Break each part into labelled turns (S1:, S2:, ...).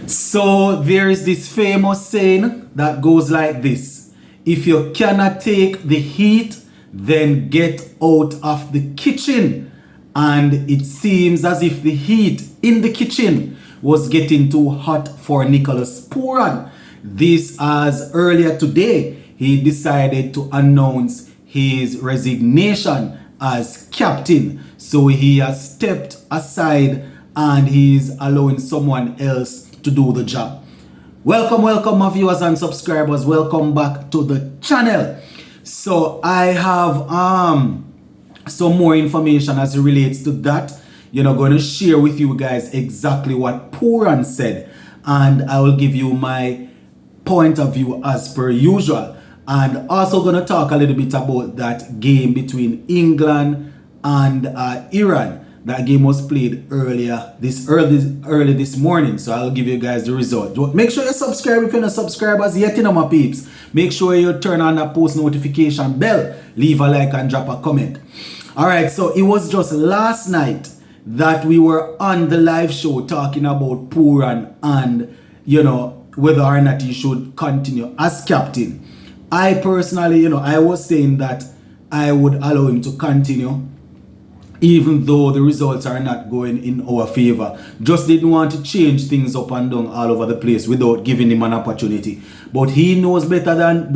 S1: So there is this famous saying that goes like this: if you cannot take the heat, then get out of the kitchen. And it seems as if the heat in the kitchen was getting too hot for Nicholas Pooran. This, as earlier today he decided to announce his resignation as captain. So he has stepped aside and he's allowing someone else to do the job. Welcome my viewers and subscribers. Welcome back to the channel. So I have some more information as it relates to that. Going to share with you guys exactly what Pooran said, and I will give you my point of view as per usual. And also going to talk a little bit about that game between England and Iran. That game was played early this morning, so I'll give you guys the result. Make sure you subscribe if you're not subscribers yet, my peeps. Make sure you turn on that post notification bell, leave a like and drop a comment. Alright, so it was just last night that we were on the live show talking about Pooran and whether or not he should continue as captain. I personally, I was saying that I would allow him to continue even though the results are not going in our favor. Just didn't want to change things up and down all over the place without giving him an opportunity. But he knows better than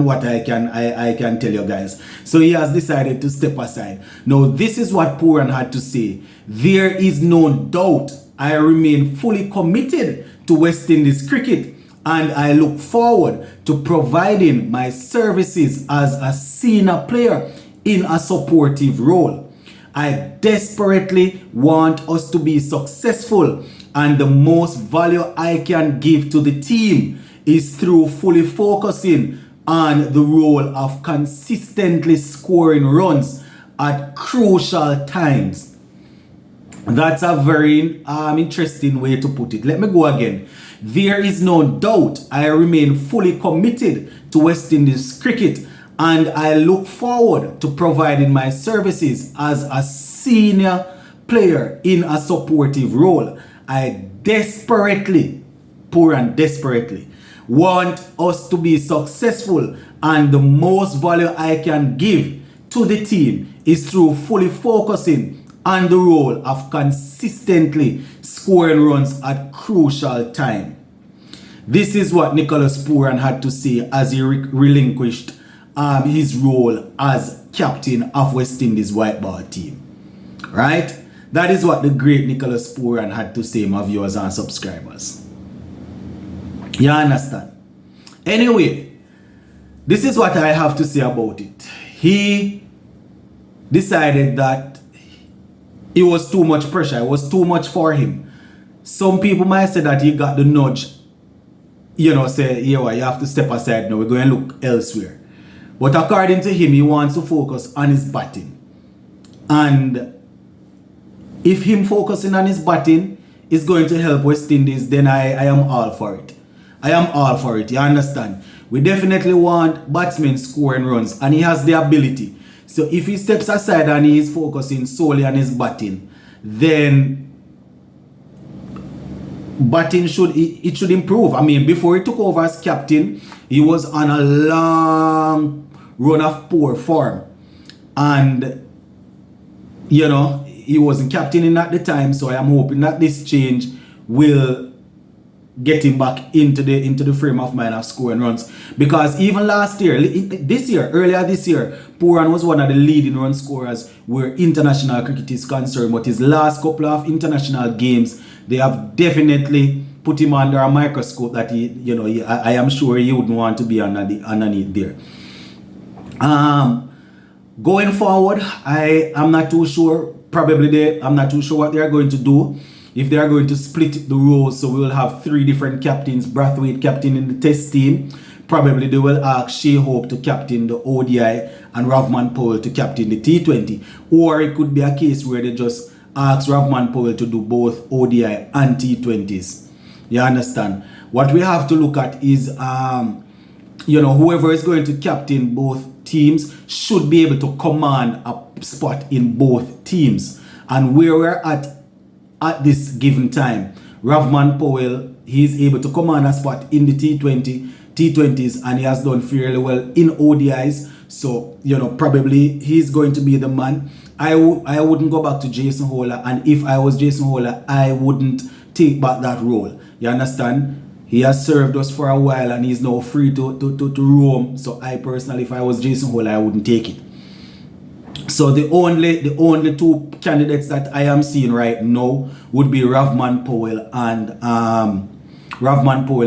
S1: what I can tell you guys. So he has decided to step aside. Now this is what Pooran had to say: there is no doubt I remain fully committed to West Indies cricket, and I look forward to providing my services as a senior player in a supportive role. I desperately want us to be successful, and the most value I can give to the team is through fully focusing on the role of consistently scoring runs at crucial times. That's a very interesting way to put it. Let me go again. There is no doubt I remain fully committed to West Indies cricket, and I look forward to providing my services as a senior player in a supportive role. I desperately want us to be successful, and the most value I can give to the team is through fully focusing on the role of consistently scoring runs at crucial time. This is what Nicholas Pooran had to say as he relinquished his role as captain of West Indies white ball team. Right? That is what the great Nicholas Pooran had to say, my viewers and subscribers. You understand? Anyway, this is what I have to say about it. He decided that it was too much pressure. It was too much for him. Some people might say that he got the nudge. Say, you have to step aside now. We're going to look elsewhere. But according to him, he wants to focus on his batting. And if him focusing on his batting is going to help West Indies, then I am all for it. I am all for it. You understand? We definitely want batsmen scoring runs, and he has the ability. So if he steps aside and he is focusing solely on his batting, then batting should improve. I mean, before he took over as captain, he was on a long run of poor form, and he wasn't captaining at the time. So I am hoping that this change will get him back into the frame of mind of scoring runs, because even earlier this year, Pooran was one of the leading run scorers where international cricket is concerned. But his last couple of international games, they have definitely put him under a microscope that I am sure he wouldn't want to be underneath there. Going forward, I am not too sure. I'm not too sure what they are going to do. If they are going to split the roles, so we will have 3 different captains. Brathwaite captain in the test team. Probably they will ask Shea Hope to captain the ODI and Ravman Powell to captain the T20. Or it could be a case where they just ask Ravman Powell to do both ODI and T20s. You understand? What we have to look at is whoever is going to captain both teams should be able to command a spot in both teams. And where we're at this given time, Ravman Powell, he's able to command a spot in the T20s, and he has done fairly well in ODIs. So, probably he's going to be the man. I wouldn't go back to Jason Holder, and if I was Jason Holder, I wouldn't take back that role. You understand? He has served us for a while, and he's now free to roam. So I personally, if I was Jason Holder, I wouldn't take it. So the only two candidates that I am seeing right now would be Ravman Powell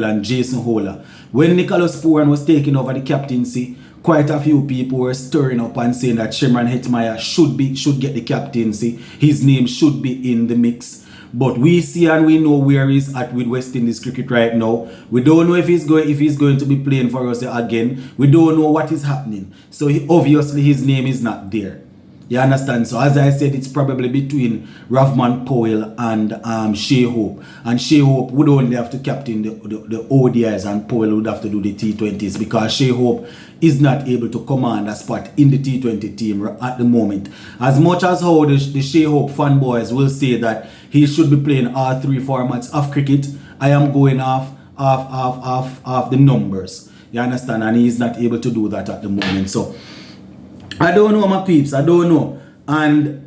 S1: and Jason Holder. When Nicholas Pooran was taking over the captaincy, quite a few people were stirring up and saying that Shimron Hetmyer should get the captaincy. His name should be in the mix. But we see and we know where he's at with West Indies cricket right now. We don't know if he's going to be playing for us again. We don't know what is happening. So obviously his name is not there. You understand? So as I said, it's probably between Ravman Powell and Shea Hope. And Shea Hope would only have to captain the ODIs, and Powell would have to do the T20s, because Shea Hope is not able to command a spot in the T20 team at the moment. As much as how the Shea Hope fanboys will say that he should be playing all three formats of cricket, I am going off the numbers. You understand? And he's not able to do that at the moment. So I don't know, my peeps. I don't know. And,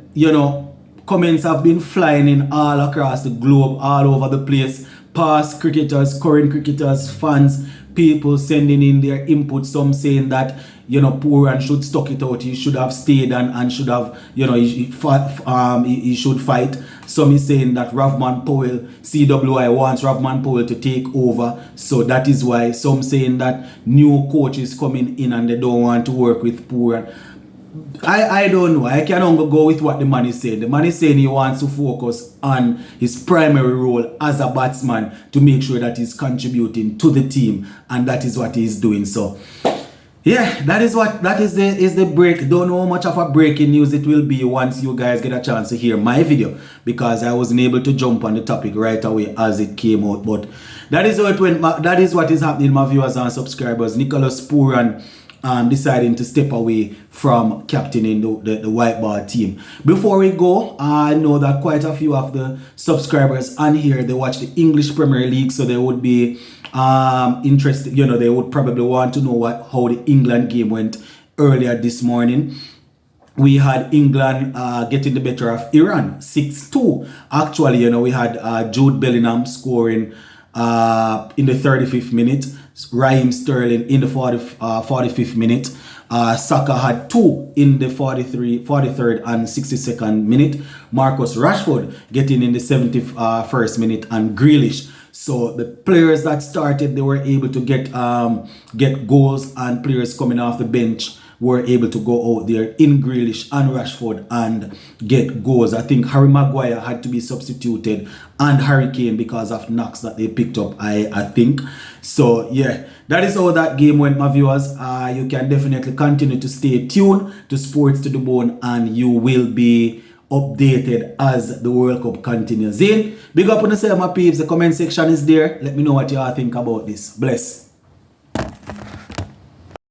S1: comments have been flying in all across the globe, all over the place. Past cricketers, current cricketers, fans, people sending in their input. Some saying that, Pooran should stuck it out. He should have stayed and should have, he should fight. Some is saying that Ravman Powell, CWI wants Ravman Powell to take over. So that is why some saying that new coach is coming in and they don't want to work with Pooran. I don't know. I can only go with what the man is saying. The man is saying he wants to focus on his primary role as a batsman to make sure that he's contributing to the team, and that is what he's doing. So yeah, that is the break. Don't know how much of a breaking news it will be once you guys get a chance to hear my video, because I wasn't able to jump on the topic right away as it came out. But that is how it went. That is what is happening, my viewers and subscribers. Nicholas Pooran deciding to step away from captaining the white ball team. Before we go, I know that quite a few of the subscribers on here, they watch the English Premier League, so they would be interested. They would probably want to know how the England game went earlier this morning. We had England getting the better of Iran 6-2. Actually, we had Jude Bellingham scoring in the 35th minute. Raheem Sterling in the 45th minute. Saka had 2 in the 43rd and 62nd minute. Marcus Rashford getting in the 71st minute, and Grealish. So the players that started, they were able to get goals, and players coming off the bench were able to go out there in Grealish and Rashford and get goals. I think Harry Maguire had to be substituted, and Harry Kane, because of knocks that they picked up, I think. So yeah, that is how that game went, my viewers. You can definitely continue to stay tuned to Sports to the Bone, and you will be updated as the World Cup continues. Big up on yourself, my peeps. The comment section is there. Let me know what you all think about this. Bless.